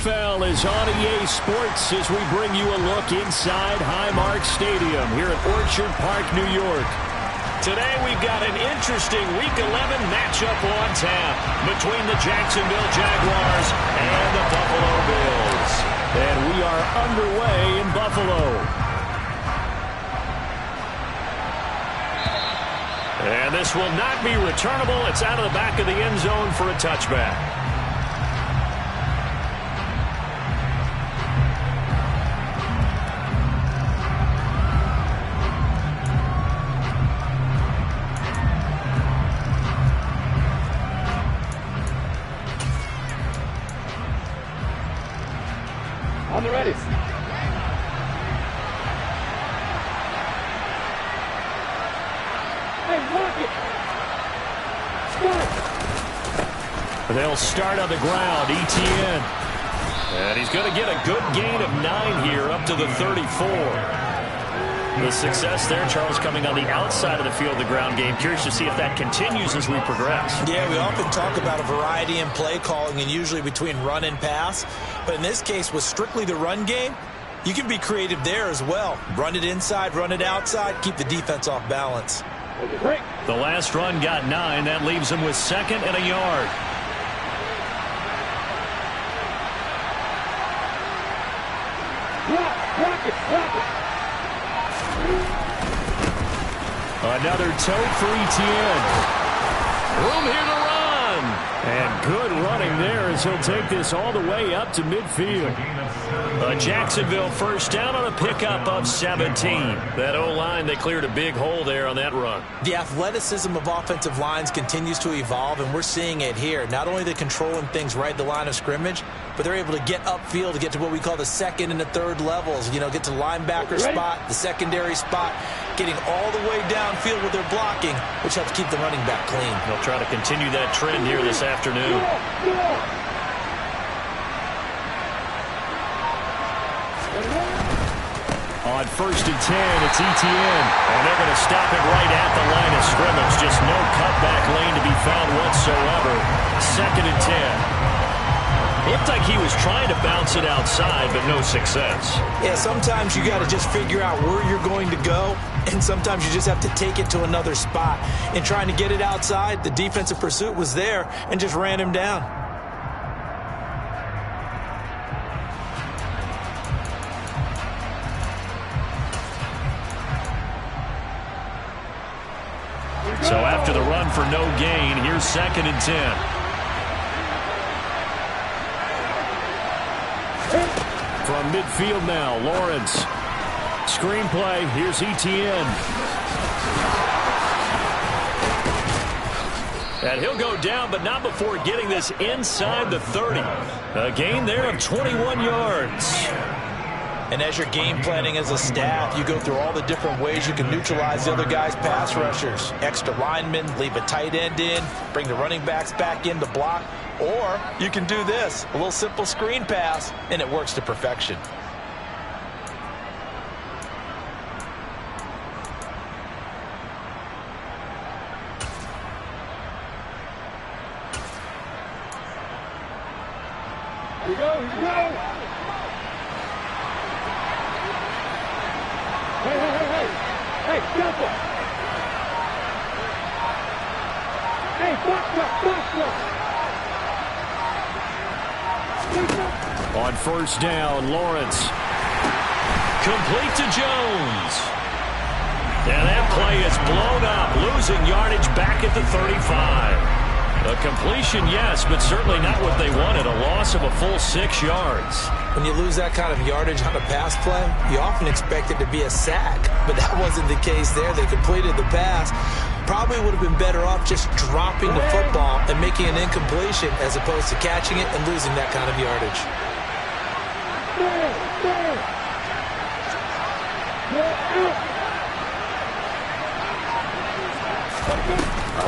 NFL is on EA Sports as we bring you a look inside Highmark Stadium here at Orchard Park, New York. Today we've got an interesting Week 11 matchup on tap between the Jacksonville Jaguars and the Buffalo Bills. And we are underway in Buffalo. And this will not be returnable. It's out of the back of the end zone for a touchback. On the ready. They'll start on the ground. Etienne. And he's going to get a good gain of 9 here up to the 34. The success there, Charles, coming on the outside of the field, the ground game. Curious to see if that continues as we progress. Yeah, we often talk about a variety in play calling and usually between run and pass. But in this case, with strictly the run game, you can be creative there as well. Run it inside, run it outside, keep the defense off balance. The last run got 9. That leaves him with 2nd and a yard. Another tote for Etienne. Room here to run. And good running there as he'll take this all the way up to midfield. Jacksonville first down on a pickup of 17. That O-line, they cleared a big hole there on that run. The athleticism of offensive lines continues to evolve, and we're seeing it here. Not only the controlling things right at the line of scrimmage, but they're able to get upfield to get to what we call the second and the third levels. You know, get to linebacker spot, the secondary spot, getting all the way downfield with their blocking, which helps keep the running back clean. They'll try to continue that trend here this afternoon. On 1st and 10, it's Etienne. And they're going to stop it right at the line of scrimmage. Just no cutback lane to be found whatsoever. 2nd and 10. Looked like he was trying to bounce it outside, but no success. Yeah, sometimes you got to just figure out where you're going to go, and sometimes you just have to take it to another spot. In trying to get it outside, the defensive pursuit was there and just ran him down. So after the run for no gain, here's 2nd and 10. From midfield now, Lawrence. Screenplay, here's Etienne. And he'll go down, but not before getting this inside the 30. A gain there of 21 yards. And as you're game planning as a staff, you go through all the different ways you can neutralize the other guy's pass rushers. Extra linemen, leave a tight end in, bring the running backs back in to block. Or you can do this, a little simple screen pass, and it works to perfection. Here we go, here we go. Hey, stop it! Hey, box. On 1st down, Lawrence. Complete to Jones. And that play is blown up, losing yardage back at the 35. A completion, yes, but certainly not what they wanted. A loss of a full 6 yards. When you lose that kind of yardage on a pass play, you often expect it to be a sack, but that wasn't the case there. They completed the pass. Probably would have been better off just dropping the football and making an incompletion as opposed to catching it and losing that kind of yardage.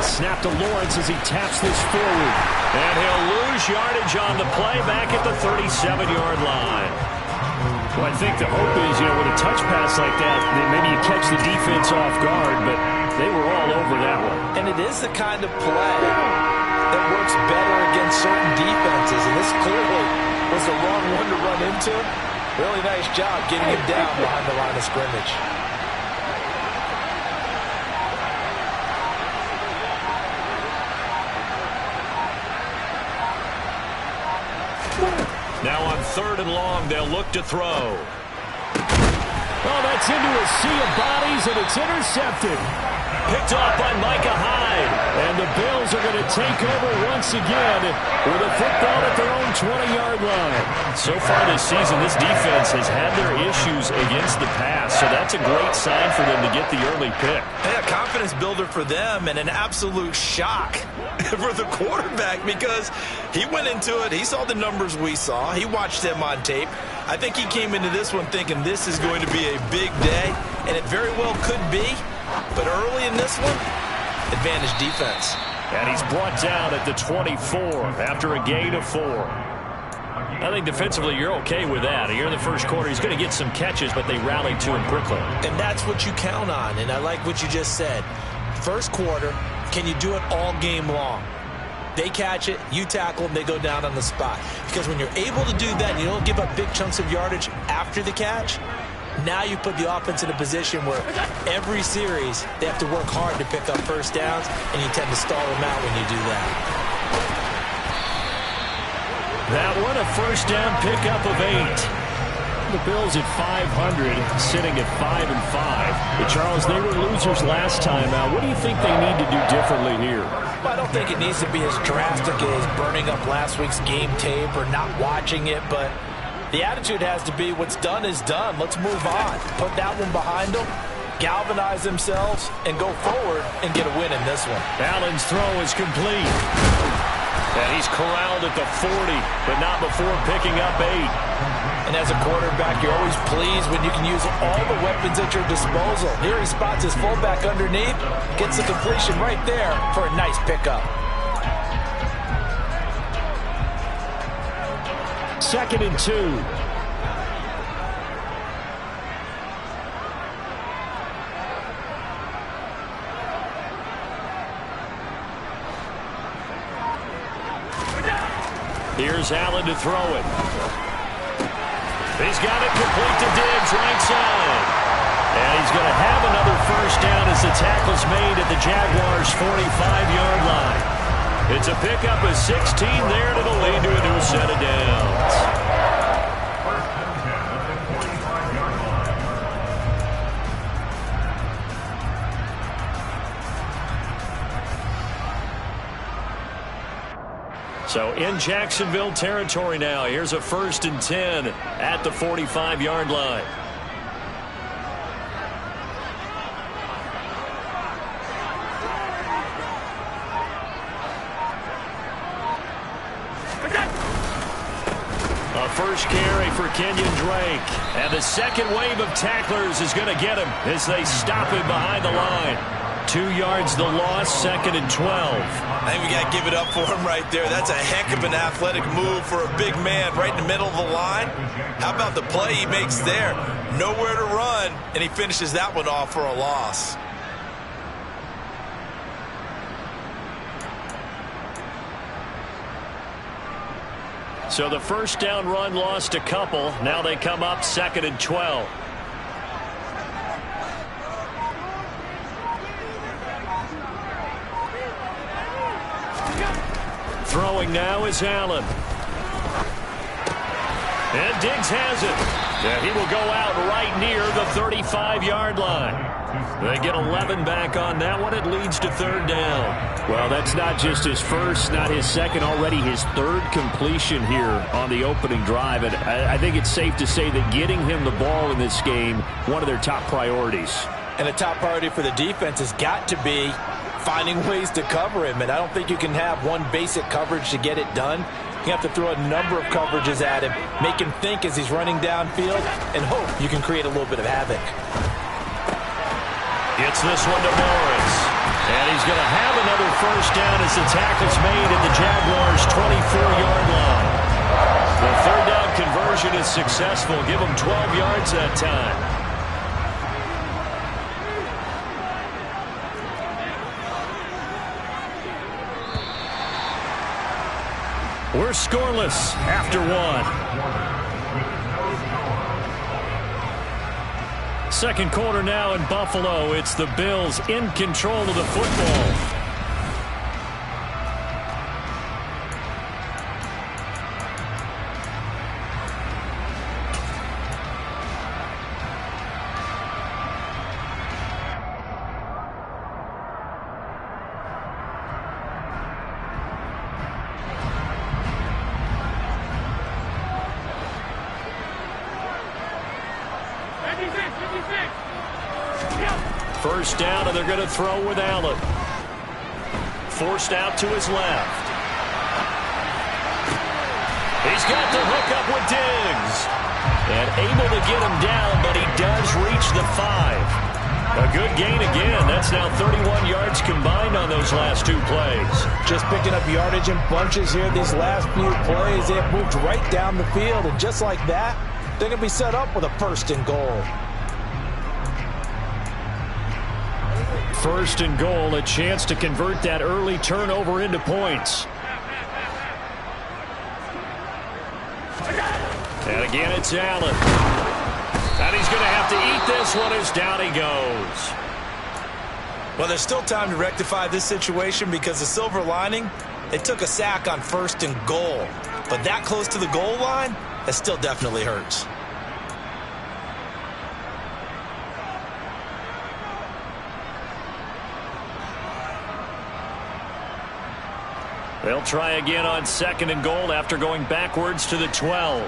Snap to Lawrence as he taps this forward. And he'll lose yardage on the play back at the 37-yard line. Well, I think the hope is, with a touch pass like that, maybe you catch the defense off guard, but they were all over that one. And it is the kind of play that works better against certain defenses, and this clearly was just a wrong one to run into. Really nice job getting him down behind the line of scrimmage. Now on 3rd and long, they'll look to throw. Oh, that's into a sea of bodies, and it's intercepted. Picked off by Micah Hyde. And the Bills are going to take over once again with a football at their own 20-yard line. So far this season, this defense has had their issues against the pass, so that's a great sign for them to get the early pick. Yeah, confidence builder for them and an absolute shock for the quarterback because he went into it. He saw the numbers we saw. He watched them on tape. I think he came into this one thinking this is going to be a big day, and it very well could be. But early in this one, advantage defense. And he's brought down at the 24 after a gain of 4. I think defensively you're okay with that. Here in the first quarter, he's going to get some catches, but they rallied to him quickly. And that's what you count on, and I like what you just said. First quarter, can you do it all game long? They catch it, you tackle them, they go down on the spot. Because when you're able to do that and you don't give up big chunks of yardage after the catch, now you put the offense in a position where every series they have to work hard to pick up first downs, and you tend to stall them out when you do that. That one, a first down pickup of 8. The Bills at 500, sitting at 5-5. But Charles, they were losers last time out. What do you think they need to do differently here? Well, I don't think it needs to be as drastic as burning up last week's game tape or not watching it, but the attitude has to be what's done is done. Let's move on. Put that one behind them, galvanize themselves, and go forward and get a win in this one. Allen's throw is complete. And he's corralled at the 40, but not before picking up 8. And as a quarterback, you're always pleased when you can use all the weapons at your disposal. Here he spots his fullback underneath, gets the completion right there for a nice pickup. 2nd and 2. Here's Allen to throw it. He's got it complete to Diggs, right side. And he's going to have another first down as the tackle's made at the Jaguars' 45-yard line. It's a pickup of 16 there, and it'll lead to a new set of downs. So in Jacksonville territory now. Here's a 1st and 10 at the 45-yard line. A first carry for Kenyon Drake. And the second wave of tacklers is going to get him as they stop him behind the line. 2 yards the loss, 2nd and 12. I think we got to give it up for him right there. That's a heck of an athletic move for a big man right in the middle of the line. How about the play he makes there? Nowhere to run, and he finishes that one off for a loss. So the first down run lost a couple. Now they come up 2nd and 12. Throwing now is Allen. And Diggs has it. And he will go out right near the 35-yard line. They get 11 back on that one. It leads to 3rd down. Well, that's not just his first, not his second, already his 3rd completion here on the opening drive. And I think it's safe to say that getting him the ball in this game, one of their top priorities. And a top priority for the defense has got to be finding ways to cover him. And I don't think you can have one basic coverage to get it done. You have to throw a number of coverages at him, make him think as he's running downfield, and hope you can create a little bit of havoc. Gets this one to Morris. And he's going to have another first down as the tackle's made at the Jaguars' 24-yard line. The 3rd down conversion is successful. Give him 12 yards that time. We're scoreless after 1. Second quarter now in Buffalo. It's the Bills in control of the football. First down, and they're going to throw with Allen. Forced out to his left. He's got the hook up with Diggs. And able to get him down, but he does reach the 5. A good gain again. That's now 31 yards combined on those last 2 plays. Just picking up yardage in bunches here these last few plays. They have moved right down the field, and just like that, they're going to be set up with a first and goal. First and goal, a chance to convert that early turnover into points. And again, it's Allen. And he's going to have to eat this one as down he goes. Well, there's still time to rectify this situation because the silver lining, they took a sack on first and goal. But that close to the goal line, that still definitely hurts. They'll try again on second and goal after going backwards to the 12.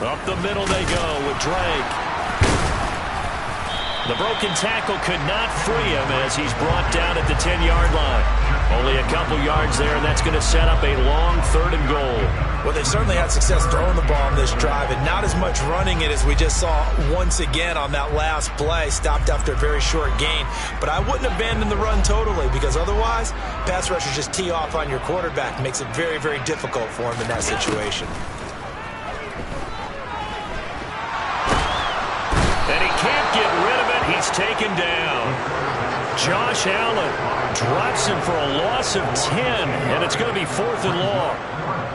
Up the middle they go with Drake. The broken tackle could not free him as he's brought down at the 10-yard line. Only a couple yards there, and that's going to set up a long third and goal. Well, they've certainly had success throwing the ball on this drive, and not as much running it as we just saw once again on that last play. Stopped after a very short gain. But I wouldn't abandon the run totally, because otherwise, pass rushers just tee off on your quarterback. Makes it very, very difficult for him in that situation. And he can't get rid of it. He's taken down. Josh Allen drops him for a loss of 10, and it's going to be 4th and long.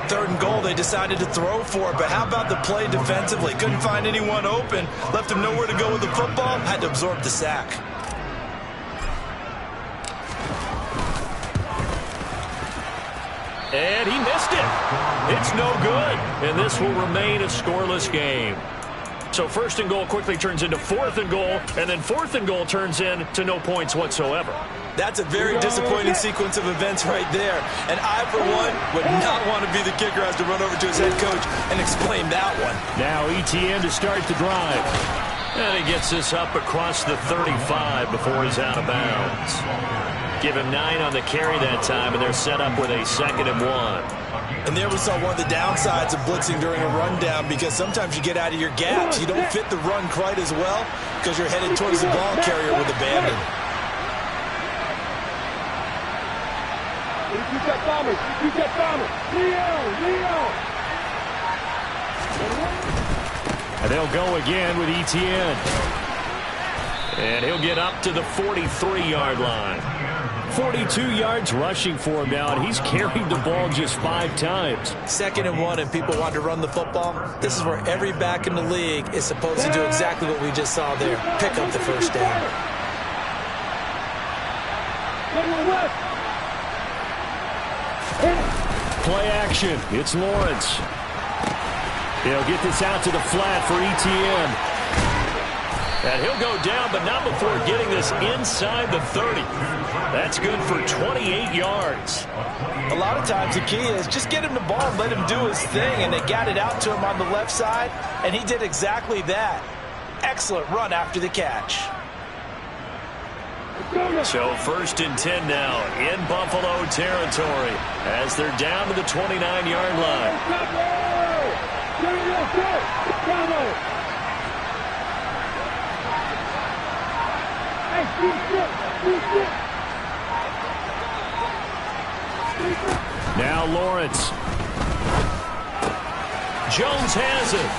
Third and goal, they decided to throw for it, but how about the play defensively? Couldn't find anyone open, left him nowhere to go with the football, had to absorb the sack. And he missed it. It's no good, and this will remain a scoreless game. So first and goal quickly turns into 4th and goal, and then 4th and goal turns into no points whatsoever. That's a very disappointing sequence of events right there. And I, for one, would not want to be the kicker who has to run over to his head coach and explain that one. Now ETN to start the drive. And he gets this up across the 35 before he's out of bounds. Give him 9 on the carry that time, and they're set up with a 2nd and 1. And there we saw one of the downsides of blitzing during a rundown, because sometimes you get out of your gaps. You don't fit the run quite as well because you're headed towards the ball carrier with abandon. You got bombers. You got bombers. Leo. And they'll go again with ETN. And he'll get up to the 43-yard line. 42 yards rushing for him now, and he's carried the ball just 5 times. 2nd and 1, and people want to run the football. This is where every back in the league is supposed to do exactly what we just saw there. Pick up the first down. Play action. It's Lawrence. He'll get this out to the flat for ETN. And he'll go down, but not before getting this inside the 30. That's good for 28 yards. A lot of times the key is just get him the ball and let him do his thing, and they got it out to him on the left side, and he did exactly that. Excellent run after the catch. So 1st and 10 now in Buffalo territory as they're down to the 29-yard line. Now Lawrence. Jones has it.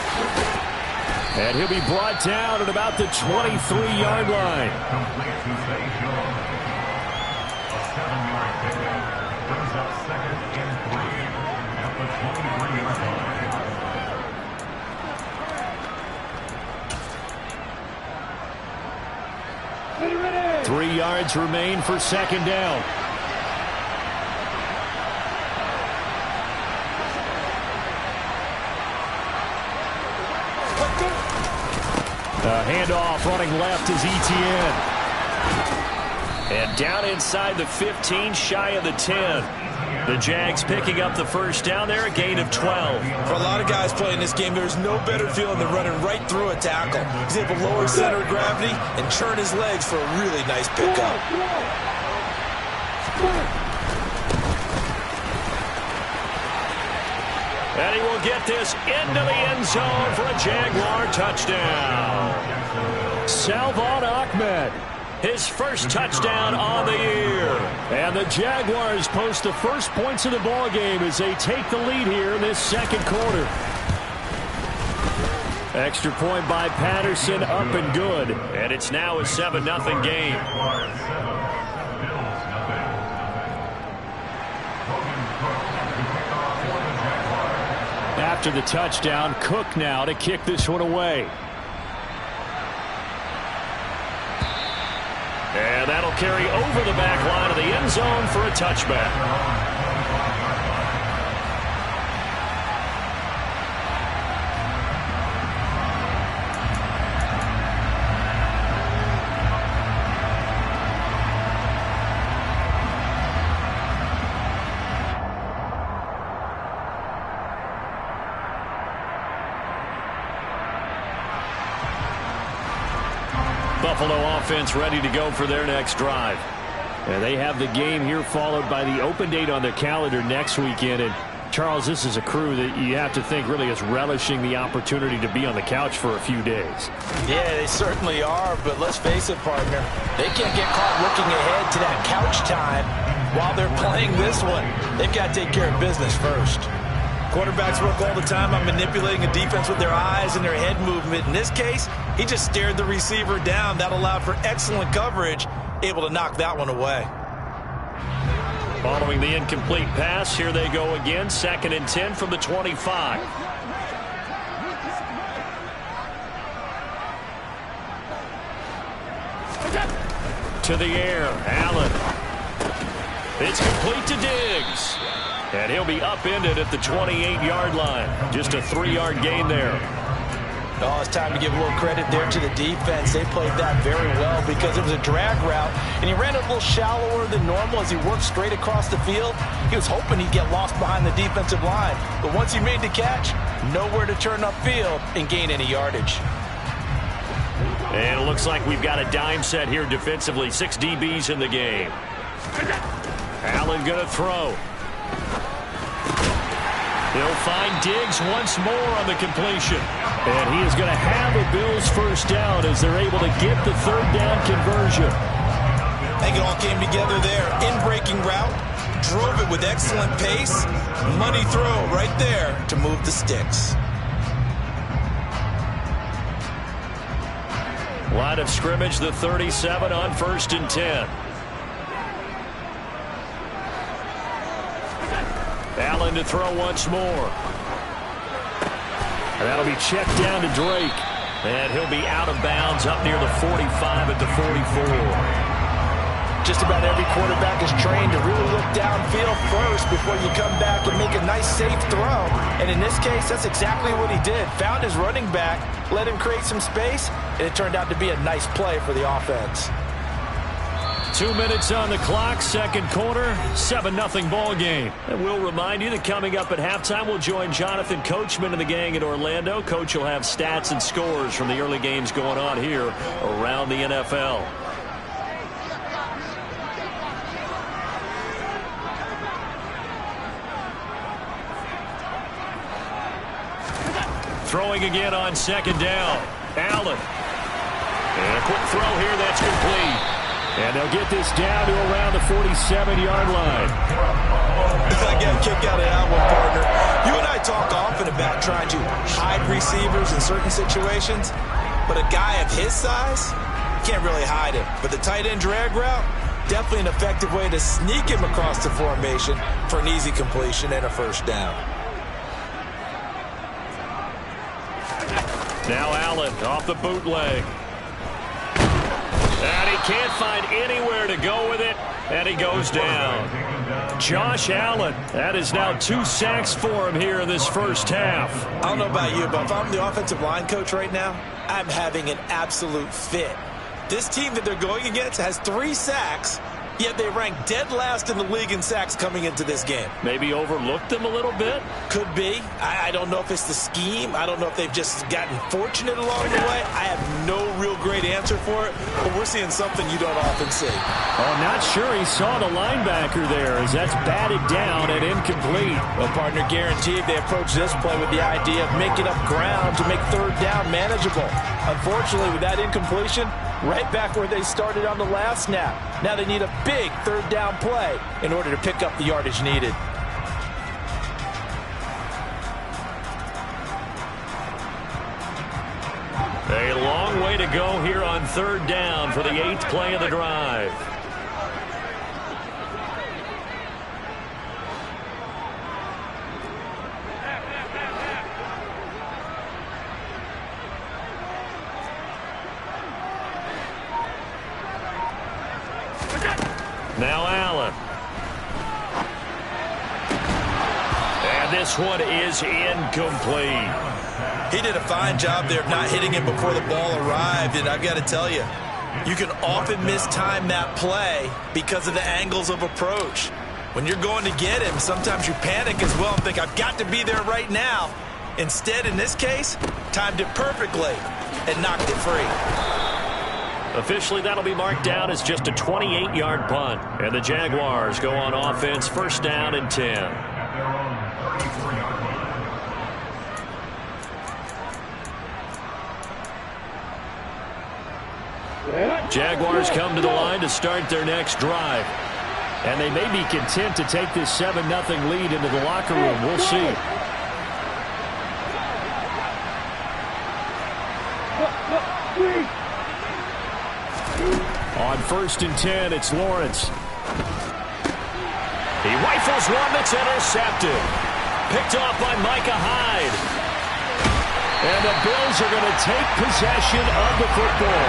And he'll be brought down at about the 23-yard line. 3 yards remain for second down. Handoff running left is Etienne. And down inside the 15, shy of the 10. The Jags picking up the first down there, a gain of 12. For a lot of guys playing this game, there's no better feeling than running right through a tackle. He's able to lower center of gravity and churn his legs for a really nice pickup. And he will get this into the end zone for a Jaguar touchdown. Salvon Ahmed, his first touchdown on the year. And the Jaguars post the first points of the ball game as they take the lead here in this second quarter. Extra point by Patterson, up and good. And it's now a 7-0 game. After the touchdown, Cook now to kick this one away. And that'll carry over the back line of the end zone for a touchback. Buffalo offense ready to go for their next drive. And they have the game here followed by the open date on their calendar next weekend. And Charles, this is a crew that you have to think really is relishing the opportunity to be on the couch for a few days. Yeah, they certainly are, but let's face it, partner. They can't get caught looking ahead to that couch time while they're playing this one. They've got to take care of business first. Quarterbacks work all the time on manipulating a defense with their eyes and their head movement. In this case, he just stared the receiver down. That allowed for excellent coverage, able to knock that one away. Following the incomplete pass, here they go again. 2nd and 10 from the 25. To the air, Allen. It's complete to Diggs. And he'll be upended at the 28-yard line. Just a 3-yard gain there. Oh, it's time to give a little credit there to the defense. They played that very well because it was a drag route, and he ran it a little shallower than normal as he worked straight across the field. He was hoping he'd get lost behind the defensive line, but once he made the catch, nowhere to turn upfield and gain any yardage. And it looks like we've got a dime set here defensively. 6 DBs in the game. Allen going to throw. He'll find Diggs once more on the completion. And he is going to have a Bills first down as they're able to get the 3rd down conversion. I think it all came together there. In-breaking route, drove it with excellent pace. Money throw right there to move the sticks. Line of scrimmage, the 37 on 1st and 10. Allen to throw once more. And that'll be checked down to Drake. And he'll be out of bounds up near the 45 at the 44. Just about every quarterback is trained to really look downfield first before you come back and make a nice, safe throw. And in this case, that's exactly what he did. Found his running back, let him create some space, and it turned out to be a nice play for the offense. 2 minutes on the clock, 2nd quarter, 7-0 ball game. And we'll remind you that coming up at halftime, we'll join Jonathan Coachman and the gang in Orlando. Coach will have stats and scores from the early games going on here around the NFL. Throwing again on 2nd down. Allen. And a quick throw here, that's complete. And they'll get this down to around the 47-yard line. I get a kick out of that one, partner. You and I talk often about trying to hide receivers in certain situations, but a guy of his size, you can't really hide him. But the tight end drag route, definitely an effective way to sneak him across the formation for an easy completion and a first down. Now Allen off the bootleg. And he can't find anywhere to go with it, and he goes down. Josh Allen, that is now 2 sacks for him here in this first half. I don't know about you, but if I'm the offensive line coach right now, I'm having an absolute fit. This team that they're going against has 3 sacks, yet they rank dead last in the league in sacks coming into this game. Maybe overlooked them a little bit? Could be. I don't know if it's the scheme. I don't know if they've just gotten fortunate along the way. I have no real great answer for it, but we're seeing something you don't often see. Oh, not sure he saw the linebacker there as that's batted down and incomplete. Well, partner, guaranteed they approach this play with the idea of making up ground to make third down manageable. Unfortunately, with that incompletion, right back where they started on the last snap. Now they need a big third down play in order to pick up the yardage needed. A long way to go here on third down for the 8th play of the drive. Now Allen. And this one is incomplete. He did a fine job there of not hitting him before the ball arrived, and I've got to tell you, you can often mistime that play because of the angles of approach. When you're going to get him, sometimes you panic as well and think, I've got to be there right now. Instead, in this case, timed it perfectly and knocked it free. Officially, that'll be marked down as just a 28-yard punt. And the Jaguars go on offense, first down and 10. Jaguars come to the line to start their next drive. And they may be content to take this 7-0 lead into the locker room. We'll see. On first and 10, it's Lawrence. He rifles one that's intercepted. Picked off by Micah Hyde. And the Bills are going to take possession of the football.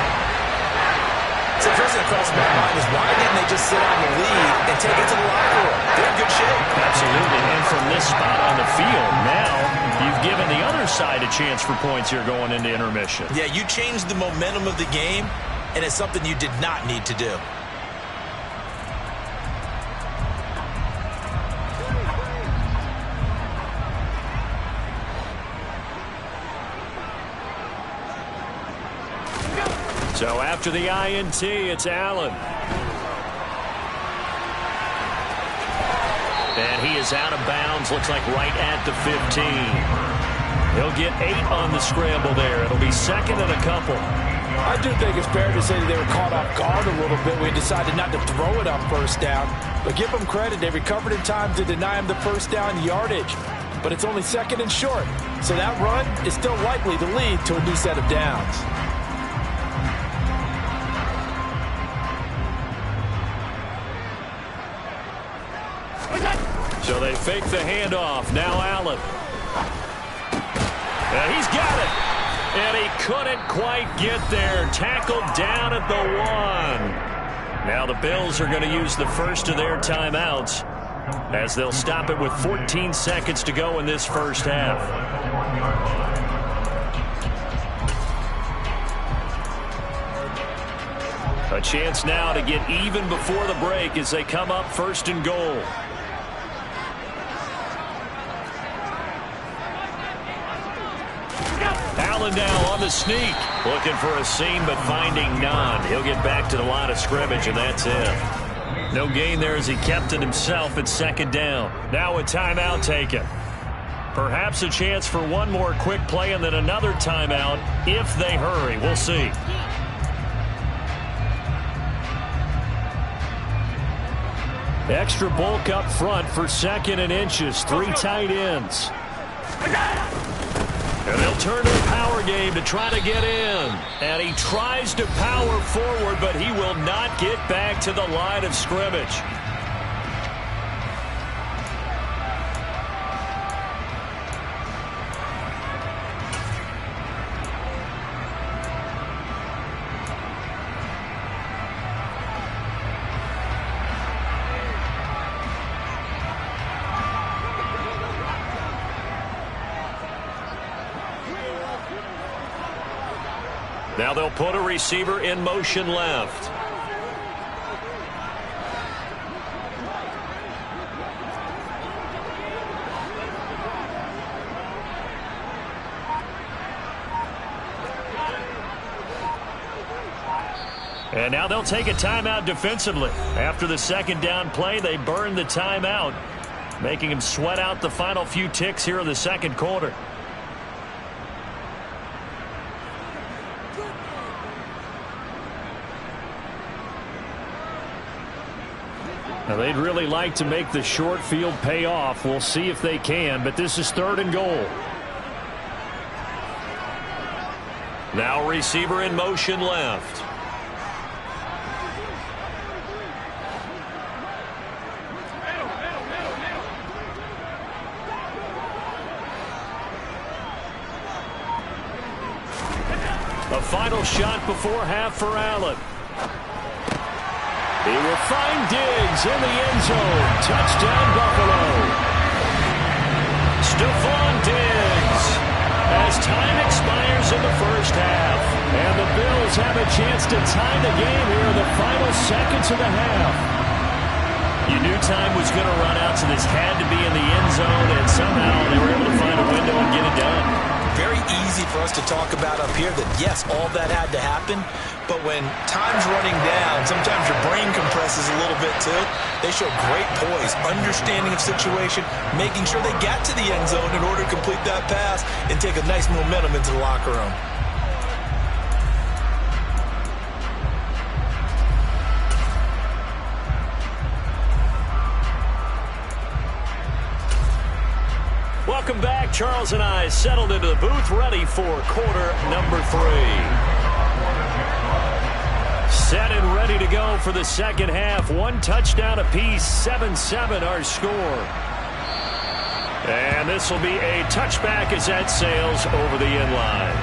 So the first thing that crossed my mind is, why didn't they just sit on the lead and take it to the locker room? They're in good shape. Absolutely. And from this spot on the field, now you've given the other side a chance for points here going into intermission. Yeah, you changed the momentum of the game, and it's something you did not need to do. So after the INT, it's Allen. And he is out of bounds, looks like right at the 15. He'll get 8 on the scramble there. It'll be second and a couple. I do think it's fair to say that they were caught off guard a little bit when they decided not to throw it on first down. But give them credit, they recovered in time to deny him the first down yardage. But it's only second and short, so that run is still likely to lead to a new set of downs. So they fake the handoff. Now Allen. And he's got it. And he couldn't quite get there. Tackled down at the 1. Now the Bills are going to use the first of their timeouts as they'll stop it with 14 seconds to go in this first half. A chance now to get even before the break as they come up first and goal. Allen now on the sneak. Looking for a seam, but finding none. He'll get back to the line of scrimmage, and that's it. No gain there as he kept it himself at second down. Now a timeout taken. Perhaps a chance for one more quick play and then another timeout if they hurry. We'll see. Extra bulk up front for second and inches. 3 tight ends. And they'll turn to the power game to try to get in. And he tries to power forward, but he will not get back to the line of scrimmage. Now they'll put a receiver in motion left. And now they'll take a timeout defensively. After the second down play, they burn the timeout, making him sweat out the final few ticks here in the second quarter. Now they'd really like to make the short field pay off. We'll see if they can, but this is 3rd and goal. Now receiver in motion left. A final shot before half for Allen. He will find Diggs in the end zone. Touchdown, Buffalo. Stephon Diggs as time expires in the first half. And the Bills have a chance to tie the game here in the final seconds of the half. You knew time was going to run out, so this had to be in the end zone, and somehow they were able to find a window and get it done. Very easy for us to talk about up here that, yes, all that had to happen. But when time's running down, sometimes your brain compresses a little bit too. They show great poise, understanding of situation, making sure they got to the end zone in order to complete that pass and take a nice momentum into the locker room. Welcome back. Charles and I settled into the booth, ready for quarter number 3. Set and ready to go for the second half. 1 touchdown apiece, 7-7 our score. And this will be a touchback as that sails over the end line.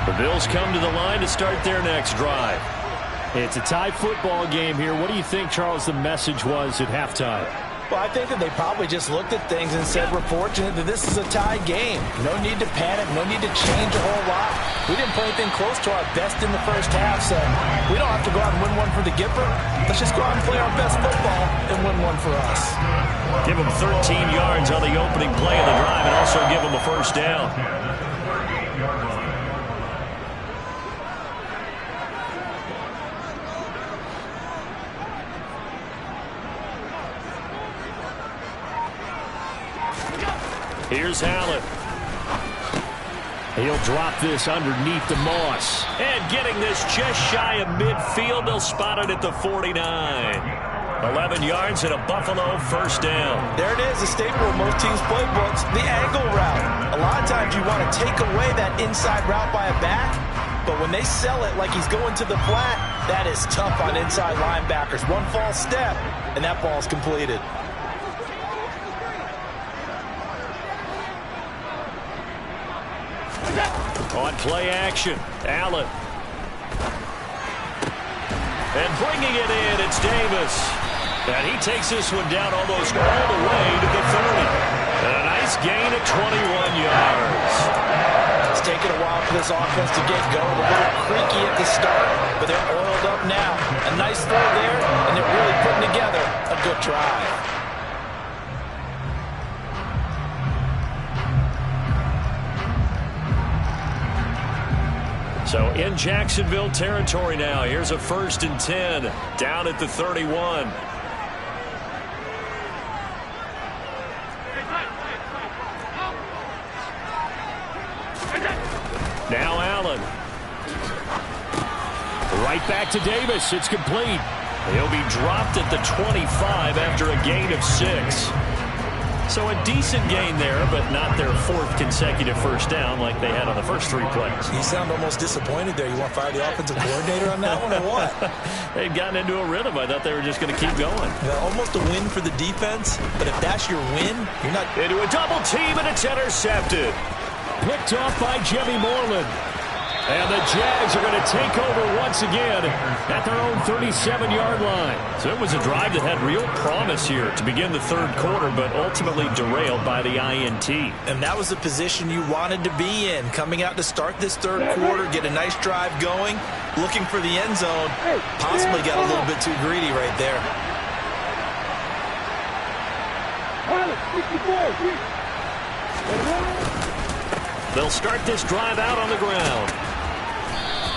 The Bills come to the line to start their next drive. It's a tie football game here. What do you think, Charles, the message was at halftime? Well, I think that they probably just looked at things and said, we're fortunate that this is a tie game. No need to panic, no need to change a whole lot. We didn't play anything close to our best in the first half, so we don't have to go out and win one for the Gipper. Let's just go out and play our best football and win one for us. Give them 13 yards on the opening play of the drive and also give them a first down. Here's Allen. He'll drop this underneath the Moss. And getting this just shy of midfield. They'll spot it at the 49. 11 yards and a Buffalo first down. There it is, a staple of most teams' playbooks, the angle route. A lot of times you want to take away that inside route by a back, but when they sell it like he's going to the flat, that is tough on inside linebackers. One false step, and that ball's completed. On play action, Allen. And bringing it in, it's Davis. And he takes this one down almost all the way to the 30. And a nice gain of 21 yards. It's taken a while for this offense to get going. A little creaky at the start, but they're oiled up now. A nice throw there, and they're really putting together a good drive. So in Jacksonville territory now. Here's a 1st and 10 down at the 31. Now Allen. Right back to Davis. It's complete. He'll be dropped at the 25 after a gain of 6. So a decent gain there, but not their 4th consecutive first down like they had on the first 3 plays. You sound almost disappointed there. You want to fire the offensive coordinator on that one or what? They'd gotten into a rhythm. I thought they were just going to keep going. Yeah, almost a win for the defense, but if that's your win, you're not... Into a double team, and it's intercepted. Picked off by Jimmy Moreland. And the Jags are going to take over once again at their own 37-yard line. So it was a drive that had real promise here to begin the third quarter, but ultimately derailed by the INT. And that was the position you wanted to be in. Coming out to start this third quarter, get a nice drive going, looking for the end zone. Possibly got a little bit too greedy right there. They'll start this drive out on the ground.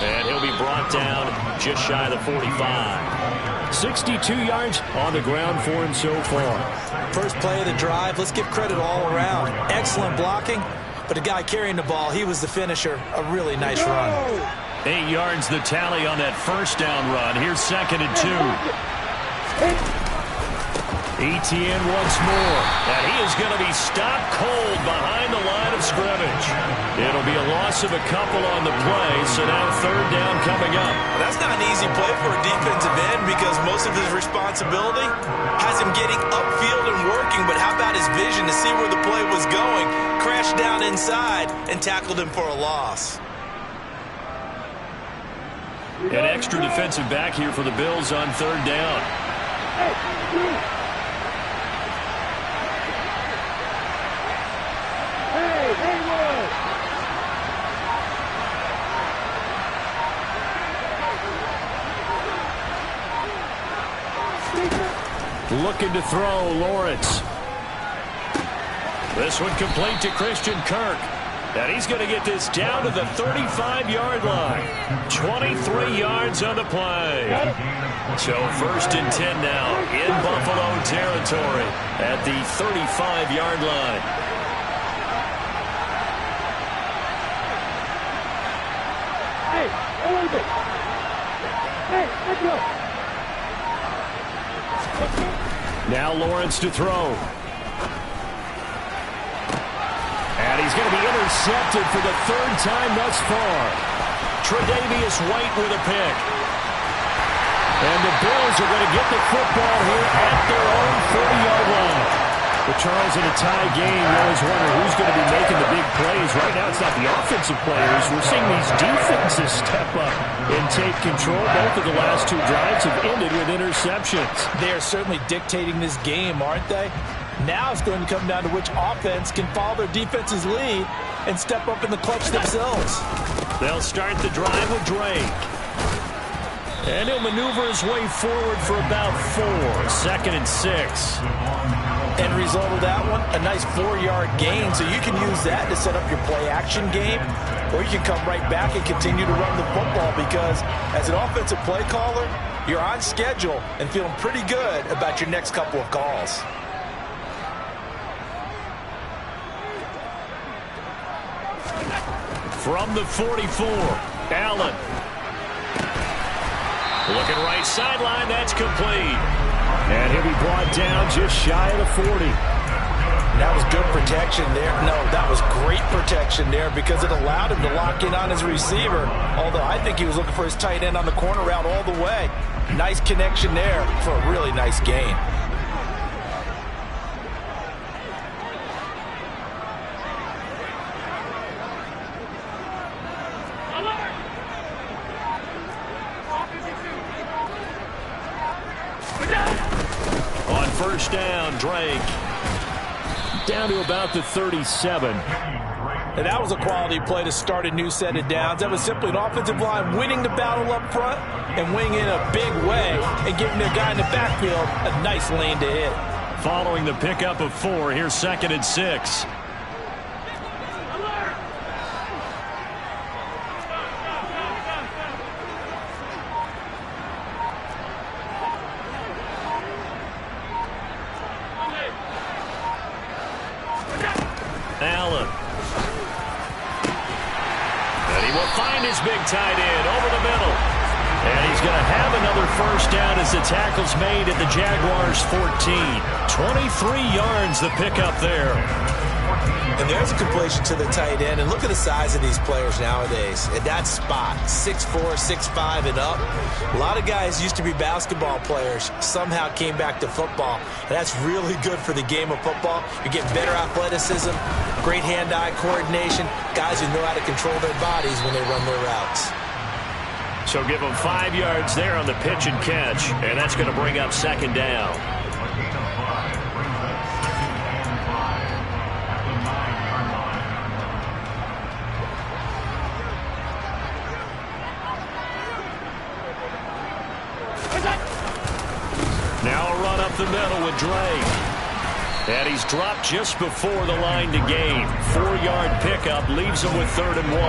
And he'll be brought down just shy of the 45. 62 yards on the ground for him so far. First play of the drive, let's give credit all around. Excellent blocking, but the guy carrying the ball, he was the finisher. A really nice run. 8 yards the tally on that first down run. Here's 2nd and 2. Etienne once more, and he is going to be stopped cold behind the line of scrimmage. It'll be a loss of a couple on the play, so now third down coming up. Well, that's not an easy play for a defensive end because most of his responsibility has him getting upfield and working, but how about his vision to see where the play was going, crashed down inside, and tackled him for a loss. An extra defensive back here for the Bills on third down. Looking to throw, Lawrence. This one complete to Christian Kirk. And he's going to get this down to the 35-yard line. 23 yards on the play. So 1st and 10 now in Buffalo territory at the 35-yard line. Now Lawrence to throw. And he's going to be intercepted for the 3rd time thus far. Tre'Davious White with a pick. And the Bills are going to get the football here at their own 40-yard line. But Charles, in a tie game, you always wonder who's going to be making the big plays. Right now, it's not the offensive players. We're seeing these defenses step up and take control. Both of the last 2 drives have ended with interceptions. They are certainly dictating this game, aren't they? Now it's going to come down to which offense can follow their defense's lead and step up in the clutch themselves. They'll start the drive with Drake. And he'll maneuver his way forward for about 4. 2nd and 6. End result of that one, a nice 4-yard gain, so you can use that to set up your play-action game, or you can come right back and continue to run the football because as an offensive play caller, you're on schedule and feeling pretty good about your next couple of calls. From the 44, Allen. Looking right sideline, that's complete. And he'll be brought down just shy of the 40. That was good protection there. No, that was great protection there because it allowed him to lock in on his receiver. Although I think he was looking for his tight end on the corner route all the way. Nice connection there for a really nice gain. First down, Drake. Down to about the 37. And that was a quality play to start a new set of downs. That was simply an offensive line winning the battle up front and winning in a big way and giving the guy in the backfield a nice lane to hit. Following the pickup of 4, here's 2nd and 6. Allen. And he will find his big tight end over the middle. And he's going to have another first down as the tackle's made at the Jaguars' 14. 23 yards the pickup there. And there's a completion to the tight end. And look at the size of these players nowadays. At that spot, 6'4", 6'5", and up. A lot of guys used to be basketball players, somehow came back to football. And that's really good for the game of football. You're getting better athleticism, great hand-eye coordination, guys who know how to control their bodies when they run their routes. So give them 5 yards there on the pitch and catch, and that's going to bring up second down. Now a run up the middle with Drake. And he's dropped just before the line to gain. 4-yard pickup leaves him with 3rd and 1.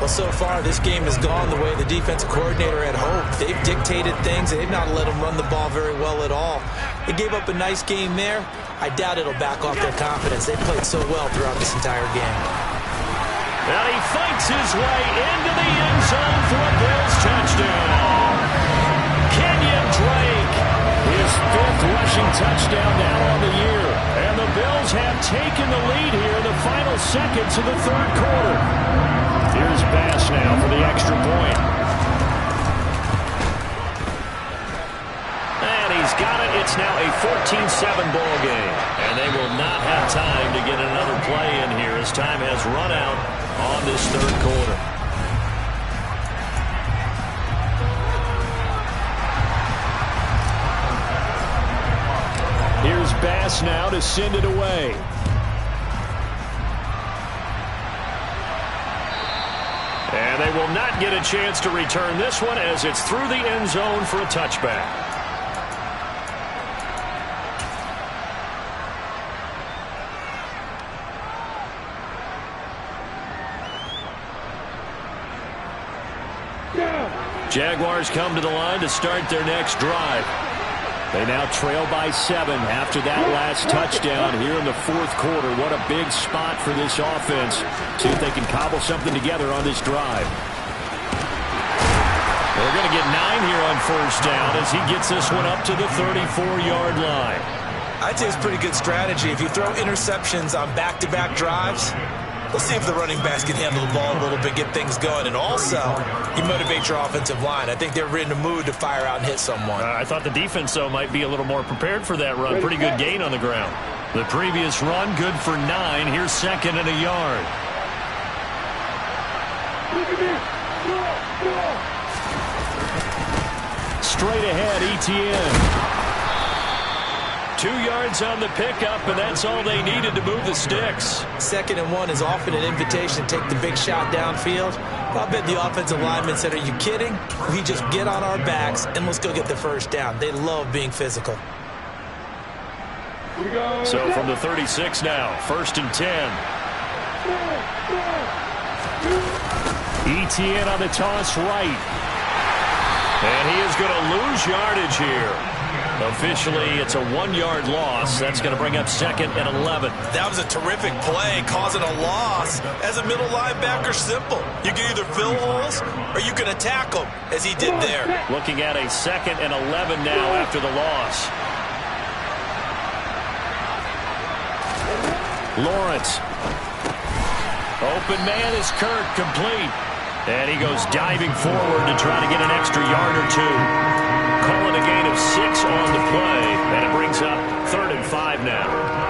Well, so far, this game has gone the way the defensive coordinator had hoped. They've dictated things. They've not let them run the ball very well at all. They gave up a nice game there. I doubt it'll back off their confidence. They played so well throughout this entire game. And he fights his way into the end zone for a Bills touchdown. Kenyon Drake, his 5th rushing touchdown now on the year. And the Bills have taken the lead here in the final seconds of the 3rd quarter. Here's Bass now for the extra point. And he's got it. It's now a 14-7 ball game. And they will not have time to get another play in here as time has run out on this 3rd quarter. Here's Bass now to send it away. And they will not get a chance to return this one as it's through the end zone for a touchback. Jaguars come to the line to start their next drive. They now trail by 7 after that last touchdown here in the 4th quarter. What a big spot for this offense. See if they can cobble something together on this drive. They're going to get 9 here on 1st down as he gets this one up to the 34-yard line. I'd say it's pretty good strategy. If you throw interceptions on back-to-back drives, let's see if the running backs can handle the ball a little bit, get things going. And also, you motivate your offensive line. I think they're in the mood to fire out and hit someone. I thought the defense, though, might be a little more prepared for that run. Pretty good gain on the ground. The previous run, good for 9. Here's 2nd and a yard. Straight ahead, Etienne. 2 yards on the pickup, and that's all they needed to move the sticks. 2nd and 1 is often an invitation to take the big shot downfield. I bet the offensive lineman said, are you kidding? We just get on our backs, and let's go get the 1st down. They love being physical. So from the 36 now, 1st and 10. Etienne on the toss right. And he is going to lose yardage here. Officially, it's a 1-yard loss. That's going to bring up 2nd and 11. That was a terrific play, causing a loss. As a middle linebacker, simple. You can either fill holes or you can attack them, as he did there. Looking at a 2nd and 11 now after the loss. Lawrence. Open man is Kirk, complete. And he goes diving forward to try to get an extra yard or 2. Calling a gain of 6 on the play, and it brings up 3rd and 5 now.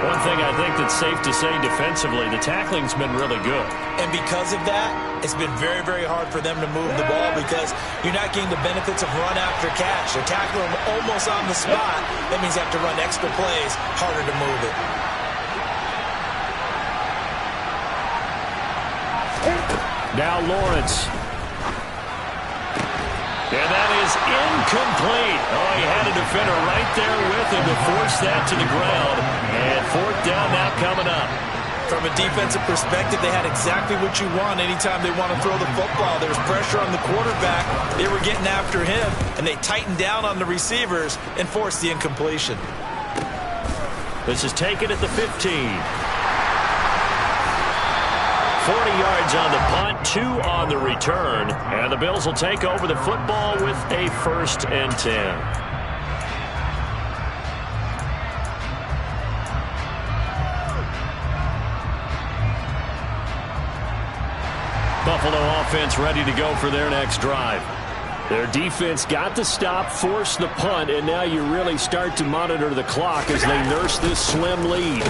One thing I think that's safe to say defensively, the tackling's been really good. And because of that, it's been very, very hard for them to move the ball because you're not getting the benefits of run after catch. They're tackling them almost on the spot. That means they have to run extra plays, harder to move it. Now Lawrence. And that is incomplete. Oh, he had a defender right there with him to force that to the ground. And 4th down now coming up. From a defensive perspective, they had exactly what you want anytime they want to throw the football. There was pressure on the quarterback. They were getting after him, and they tightened down on the receivers and forced the incompletion. This is taken at the 15. 40 yards on the punt, 2 on the return. And the Bills will take over the football with a 1st and 10. Buffalo offense ready to go for their next drive. Their defense got the stop, forced the punt, and now you really start to monitor the clock as they nurse this slim lead.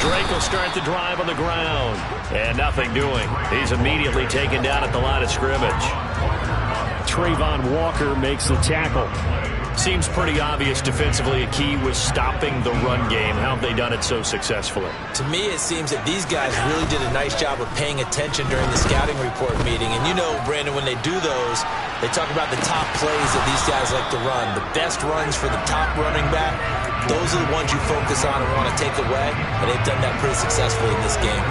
Drake will start the drive on the ground. And nothing doing. He's immediately taken down at the line of scrimmage. Trayvon Walker makes the tackle. Seems pretty obvious defensively a key was stopping the run game. How have they done it so successfully? To me, it seems that these guys really did a nice job of paying attention during the scouting report meeting. And you know, Brandon, when they do those, they talk about the top plays that these guys like to run. The best runs for the top running back, those are the ones you focus on and want to take away. And they've done that pretty successfully in this game.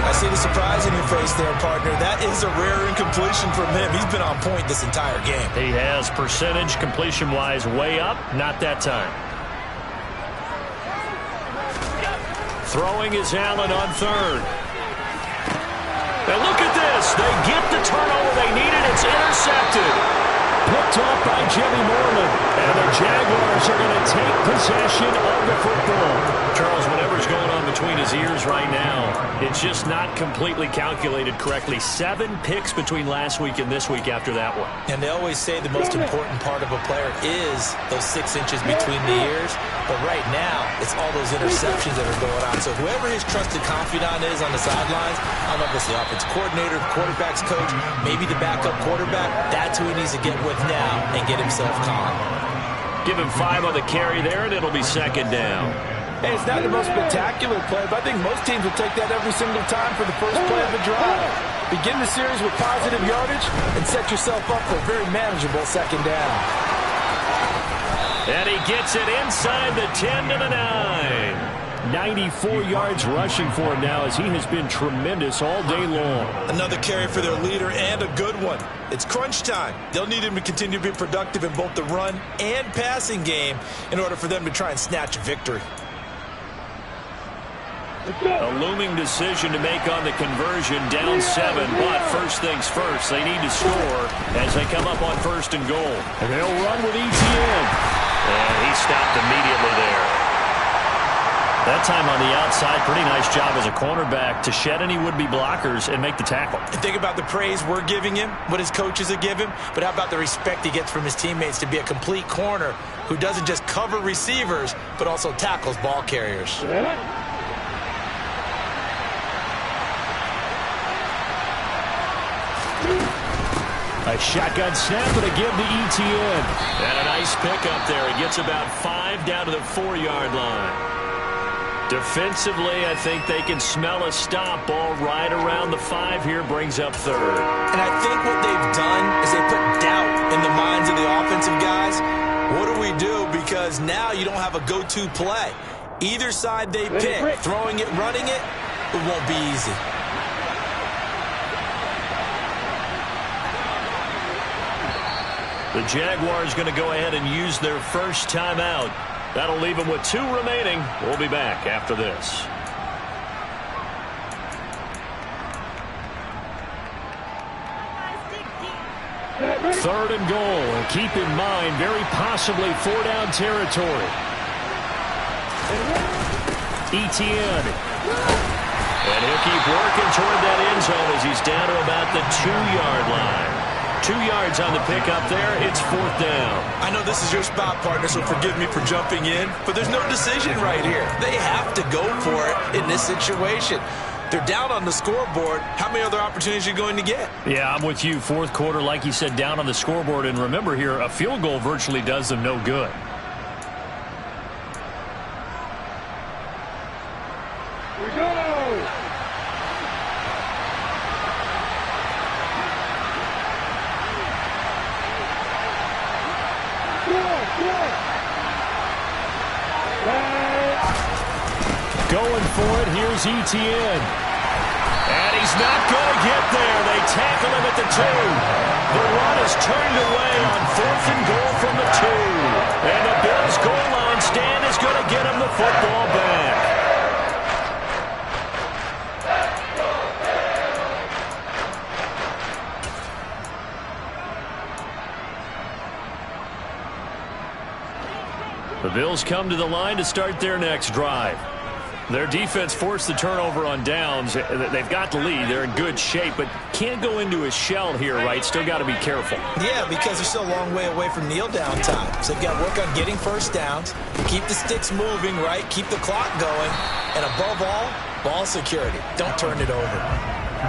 I see the surprise in your face there, partner. That is a rare incompletion from him. He's been on point this entire game. He has percentage completion-wise way up. Not that time. Throwing is Allen on third. And look at this. They get the turnover they needed. It's intercepted. Picked off by Jimmy Moreland. And the Jaguars are going to take possession of the football. Charles, whatever's going on between his ears right now, it's just not completely calculated correctly. 7 picks between last week and this week after that one. And they always say the most important part of a player is those 6 inches between the ears. But right now, it's all those interceptions that are going on. So whoever his trusted confidant is on the sidelines, I don't know if it's the offensive coordinator, the quarterback's coach, maybe the backup quarterback, that's who he needs to get with now and get himself calm. Give him 5 on the carry there, and it'll be second down. Hey, it's not the most spectacular play, but I think most teams will take that every single time for the first play of the drive. Begin the series with positive yardage and set yourself up for a very manageable second down. And he gets it inside the 10 to the 9. 94 yards rushing for him now as he has been tremendous all day long. Another carry for their leader and a good one. It's crunch time. They'll need him to continue to be productive in both the run and passing game in order for them to try and snatch a victory. A looming decision to make on the conversion, down 7, but first things first, they need to score as they come up on 1st and goal. And they'll run with Etienne. And he stopped immediately there. That time on the outside, pretty nice job as a cornerback to shed any would-be blockers and make the tackle. And think about the praise we're giving him, what his coaches have given him, but how about the respect he gets from his teammates to be a complete corner who doesn't just cover receivers, but also tackles ball carriers. A shotgun snap and a give to Etienne. And a nice pickup there. He gets about 5 down to the 4-yard line. Defensively, I think they can smell a stop. Ball right around the 5 here, brings up 3rd. And I think what they've done is they put doubt in the minds of the offensive guys. What do we do? Because now you don't have a go-to play. Either side they pick, throwing it, running it, it won't be easy. The Jaguars going to go ahead and use their first timeout. That'll leave them with 2 remaining. We'll be back after this. Third and goal. And keep in mind, very possibly 4-down territory. Etienne. And he'll keep working toward that end zone as he's down to about the 2-yard line. 2 yards on the pickup there. It's 4th down. I know this is your spot, partner, so forgive me for jumping in, but there's no decision right here. They have to go for it in this situation. They're down on the scoreboard. How many other opportunities are you going to get? Yeah, I'm with you. 4th quarter, like you said, down on the scoreboard. And remember here, a field goal virtually does them no good. We go! Going for it, here's Etienne. And he's not going to get there. They tackle him at the 2. The run is turned away on 4th and goal from the 2. And the Bills' goal line stand is going to get him the football back. The Bills come to the line to start their next drive. Their defense forced the turnover on downs. They've got the lead. They're in good shape, but can't go into a shell here, right? Still got to be careful. Yeah, because they're still a long way away from kneel down time. So they've got to work on getting first downs, keep the sticks moving, right? Keep the clock going. And above all, ball security. Don't turn it over.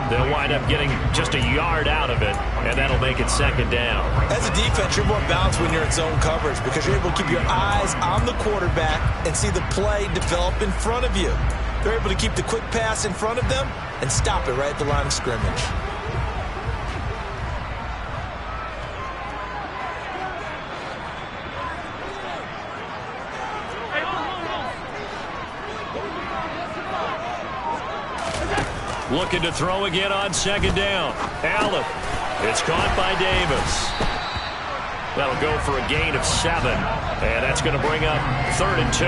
They'll wind up getting just a yard out of it, and that'll make it second down. As a defense, you're more balanced when you're in zone coverage because you're able to keep your eyes on the quarterback and see the play develop in front of you. They're able to keep the quick pass in front of them and stop it right at the line of scrimmage. Looking to throw again on second down. Allen. It's caught by Davis. That'll go for a gain of 7. And that's going to bring up 3rd and 2.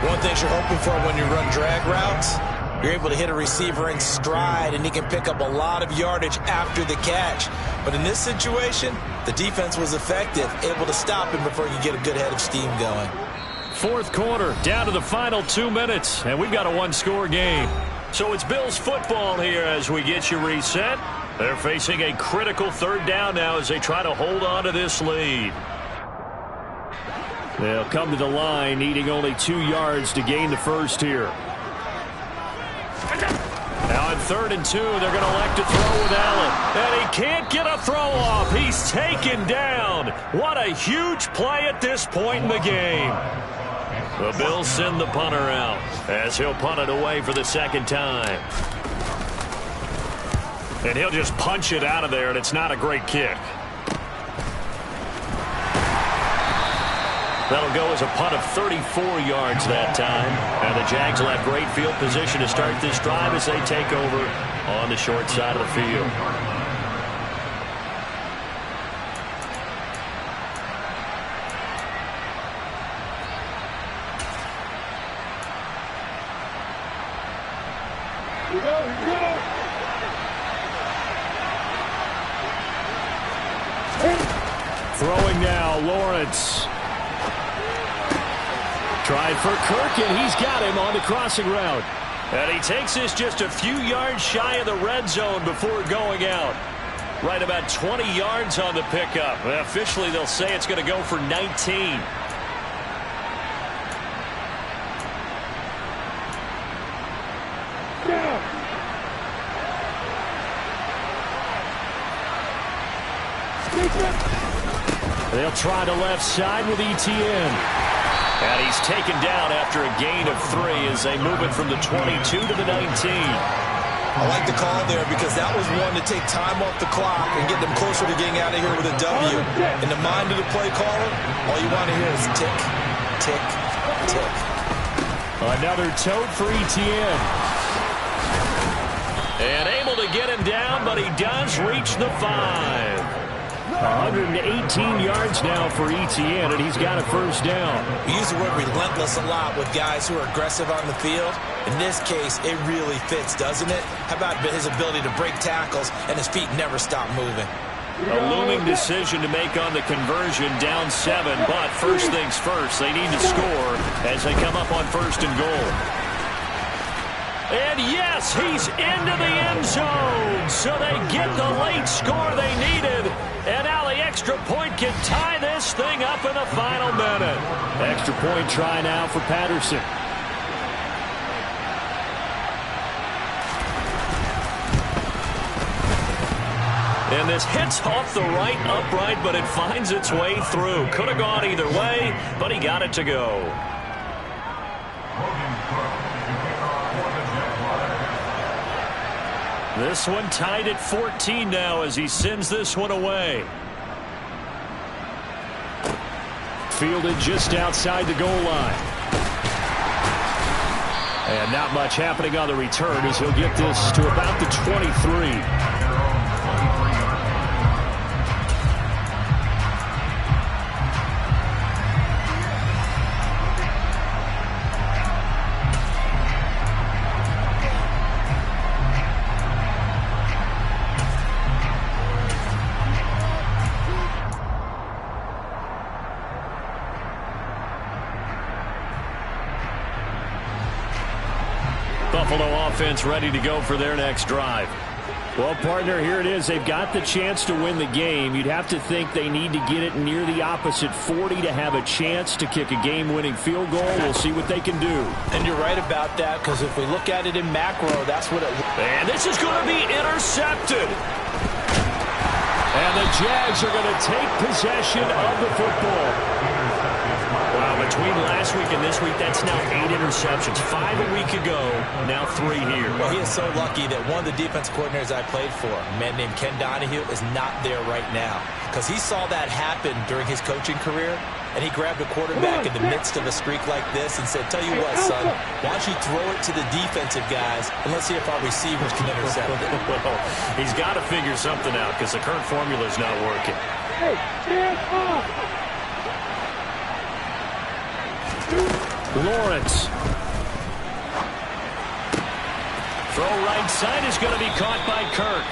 One thing you're hoping for when you run drag routes, you're able to hit a receiver in stride, and he can pick up a lot of yardage after the catch. But in this situation, the defense was effective, able to stop him before you get a good head of steam going. Fourth quarter, down to the final 2 minutes, and we've got a one-score game. So it's Bills football here as we get you reset. They're facing a critical 3rd down now as they try to hold on to this lead. They'll come to the line needing only 2 yards to gain the first here. Now on 3rd and 2, they're going to elect to throw with Allen. And he can't get a throw off. He's taken down. What a huge play at this point in the game. The Bills send the punter out as he'll punt it away for the second time. And he'll just punch it out of there, and it's not a great kick. That'll go as a punt of 34 yards that time. And the Jags will have great field position to start this drive as they take over on the short side of the field. Throwing now, Lawrence. Tried for Kirk, and he's got him on the crossing route. And he takes this just a few yards shy of the red zone before going out. Right about 20 yards on the pickup. Officially, they'll say it's going to go for 19. They'll try the left side with Etienne. And he's taken down after a gain of 3 as they move it from the 22 to the 19. I like the call there because that was one to take time off the clock and get them closer to getting out of here with a W. In the mind of the play caller, all you want to hear is tick, tick, tick. Another tote for Etienne. And able to get him down, but he does reach the 5. 118 yards now for Etienne, and he's got a first down. We use the word relentless a lot with guys who are aggressive on the field. In this case, it really fits, doesn't it? How about his ability to break tackles and his feet never stop moving? A looming decision to make on the conversion, down 7, but first things first, they need to score as they come up on 1st and goal. And yes, he's into the end zone, so they get the late score they needed. And now the extra point can tie this thing up in the final minute. Extra point try now for Patterson. And this hits off the right upright, but it finds its way through. Could have gone either way, but he got it to go. This one tied at 14 now as he sends this one away. Fielded just outside the goal line. And not much happening on the return as he'll get this to about the 23. Buffalo offense ready to go for their next drive. Well, partner, here it is. They've got the chance to win the game. You'd have to think they need to get it near the opposite 40 to have a chance to kick a game-winning field goal. We'll see what they can do. And you're right about that, because if we look at it in macro, that's what it... And this is going to be intercepted. And the Jags are going to take possession of the football. Wow, between last week and this week, that's now 8 interceptions. 5 a week ago, now 3 here. Well, he is so lucky that one of the defense coordinators I played for, a man named Ken Donahue, is not there right now. Because he saw that happen during his coaching career, and he grabbed a quarterback in the midst of a streak like this and said, tell you what, son, why don't you throw it to the defensive guys, and let's see if our receivers can intercept it. Well, he's got to figure something out because the current formula is not working. Hey, stand up! Lawrence. Throw right side is going to be caught by Kirk.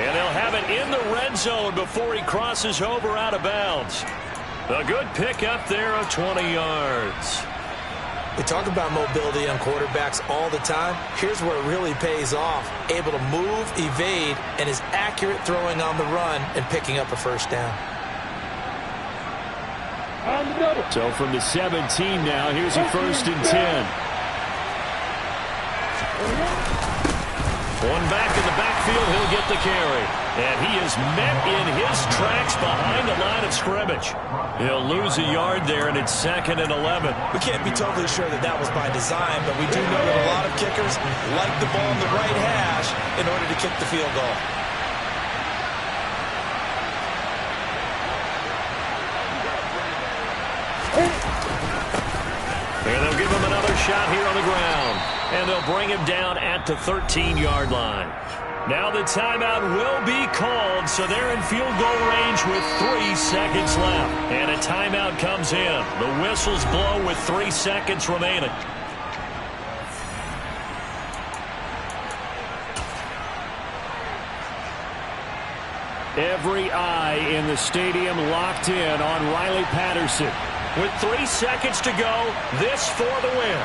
And they'll have it in the red zone before he crosses over out of bounds. A good pick up there of 20 yards. We talk about mobility on quarterbacks all the time. Here's where it really pays off. Able to move, evade, and is accurate throwing on the run and picking up a first down. So from the 17 now, here's a 1st and 10. One back in the backfield, he'll get the carry. And he is met in his tracks behind the line of scrimmage. He'll lose a yard there, and it's 2nd and 11. We can't be totally sure that that was by design, but we do know that a lot of kickers like the ball in the right hash in order to kick the field goal. And they'll give him another shot here on the ground. And they'll bring him down at the 13-yard line. Now the timeout will be called, so they're in field goal range with 3 seconds left. And a timeout comes in. The whistles blow with 3 seconds remaining. Every eye in the stadium locked in on Riley Patterson. With 3 seconds to go, this for the win.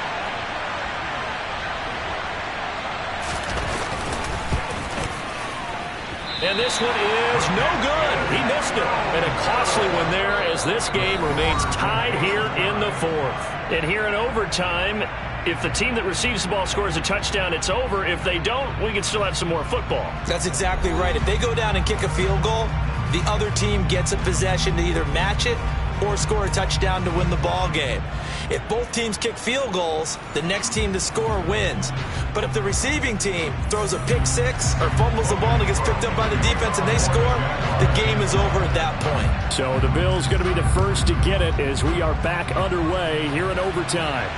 And this one is no good. He missed it. And a costly one there as this game remains tied here in the 4th. And here in overtime, if the team that receives the ball scores a touchdown, it's over. If they don't, we can still have some more football. That's exactly right. If they go down and kick a field goal, the other team gets a possession to either match it or score a touchdown to win the ball game. If both teams kick field goals, the next team to score wins. But if the receiving team throws a pick six or fumbles the ball and it gets picked up by the defense and they score, the game is over at that point. So the Bills going to be the first to get it as we are back underway here in overtime.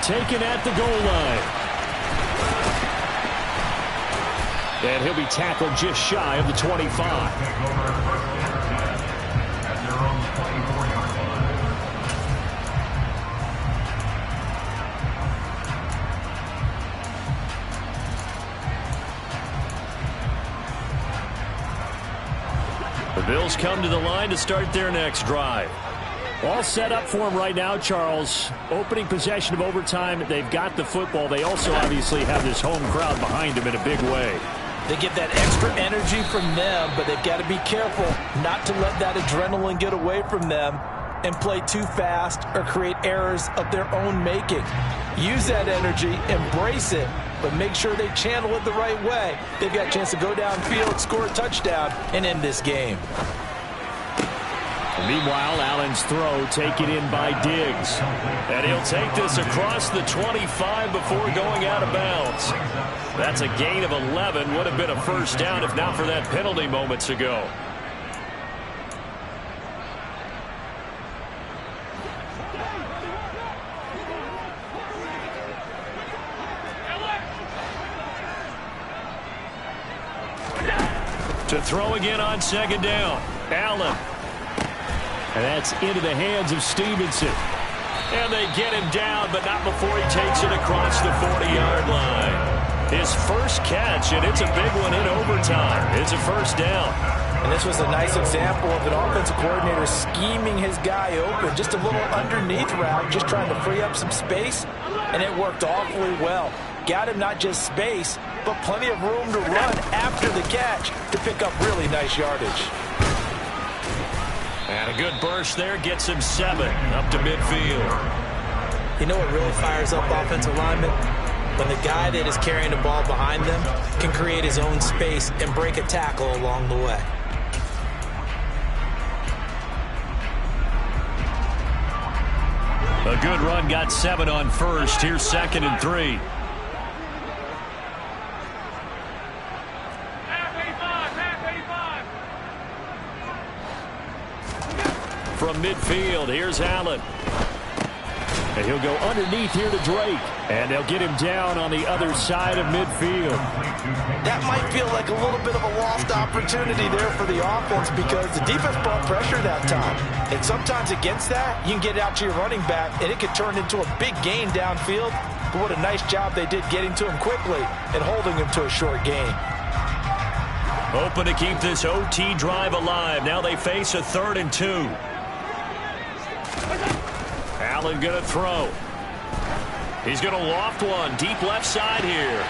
Taken at the goal line. And he'll be tackled just shy of the 25. The Bills come to the line to start their next drive. All set up for them right now, Charles. Opening possession of overtime. They've got the football. They also obviously have this home crowd behind them in a big way. They get that extra energy from them, but they've got to be careful not to let that adrenaline get away from them and play too fast or create errors of their own making. Use that energy, embrace it, but make sure they channel it the right way. They've got a chance to go downfield, score a touchdown, and end this game. Meanwhile, Allen's throw taken in by Diggs. And he'll take this across the 25 before going out of bounds. That's a gain of 11. Would have been a first down if not for that penalty moments ago. To throw again on second down. Allen. And that's into the hands of Stevenson. And they get him down, but not before he takes it across the 40-yard line. His first catch, and it's a big one in overtime. It's a first down. And this was a nice example of an offensive coordinator scheming his guy open. Just a little underneath route, just trying to free up some space, and it worked awfully well. got him not just space, but plenty of room to run after the catch to pick up really nice yardage. And a good burst there gets him 7 up to midfield. You know what really fires up offensive linemen? When the guy that is carrying the ball behind them can create his own space and break a tackle along the way. A good run got 7 on first. Here's 2nd and 3. From midfield, here's Allen. And he'll go underneath here to Drake. And they'll get him down on the other side of midfield. That might feel like a little bit of a lost opportunity there for the offense because the defense brought pressure that time. And sometimes against that, you can get it out to your running back, and it could turn into a big gain downfield. But what a nice job they did getting to him quickly and holding him to a short gain. Hoping to keep this OT drive alive. Now they face a 3rd and 2. Allen going to throw. He's going to loft one deep left side here.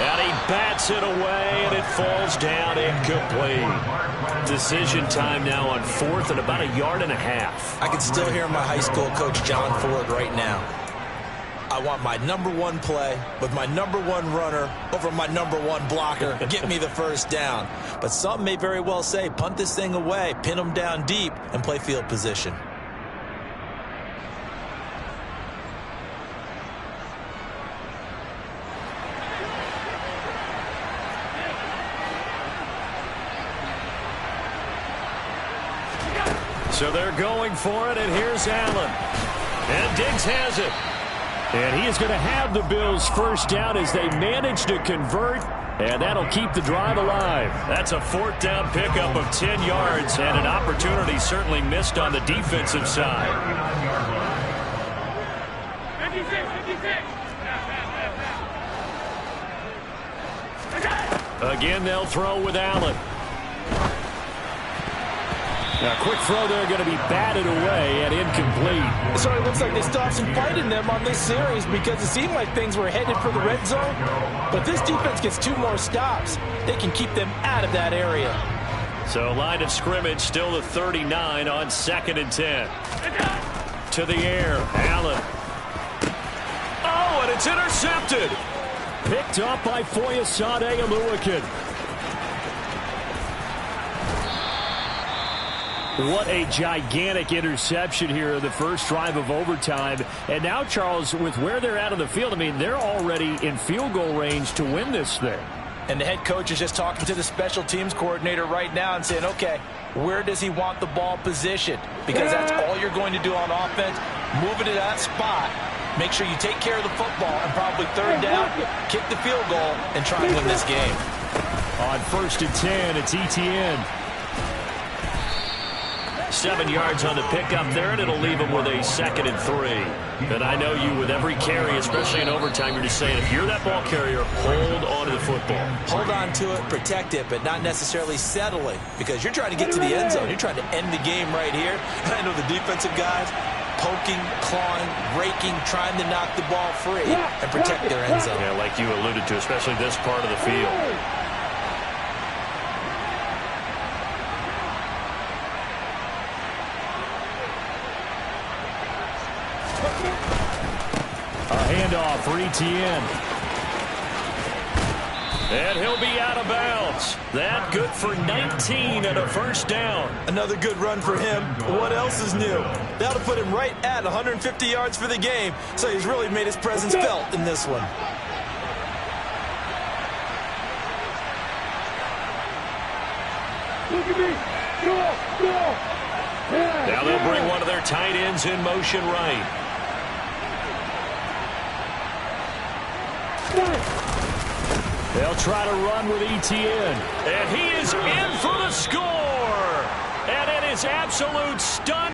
And he bats it away, and it falls down incomplete. Decision time now on 4th and about 1.5 yards. I can still hear my high school coach, John Ford, right now. I want my #1 play with my #1 runner over my #1 blocker. Get me the first down. But some may very well say, punt this thing away, pin them down deep, and play field position. So they're going for it, and here's Allen. And Diggs has it. And he is going to have the Bills' first down as they manage to convert, and that'll keep the drive alive. That's a 4th down pickup of 10 yards, and an opportunity certainly missed on the defensive side. 56. Again, they'll throw with Allen. Now, quick throw there going to be batted away and incomplete. So it looks like they still have some fight in them on this series because it seemed like things were headed for the red zone. But this defense gets 2 more stops. They can keep them out of that area. So line of scrimmage still the 39 on 2nd and 10. To the air, Allen. Oh, and it's intercepted. Picked up by Foyesade Oluwakin. What a gigantic interception here in the first drive of overtime. And now, Charles, with where they're at on the field, I mean, they're already in field goal range to win this thing. And the head coach is just talking to the special teams coordinator right now and saying, okay, where does he want the ball positioned? Because that's all you're going to do on offense. Move it to that spot. Make sure you take care of the football and probably 3rd down, kick the field goal, and try and win this game. On 1st and 10, it's Etienne. 7 yards on the pickup there, and it'll leave him with a 2nd and 3. And I know you, with every carry, especially in overtime, you're just saying, if you're that ball carrier, hold on to the football. Hold on to it, protect it, but not necessarily settling, because you're trying to get to the end zone. You're trying to end the game right here. And I know the defensive guys poking, clawing, raking, trying to knock the ball free and protect their end zone. Yeah, like you alluded to, especially this part of the field. A handoff for Etienne. And he'll be out of bounds. That good for 19 and a first down. Another good run for him. What else is new? That'll put him right at 150 yards for the game. So he's really made his presence felt in this one. Look at me. Go. Now they'll bring one of their tight ends in motion right. They'll try to run with Etienne. And he is in for the score. And it is absolute stun.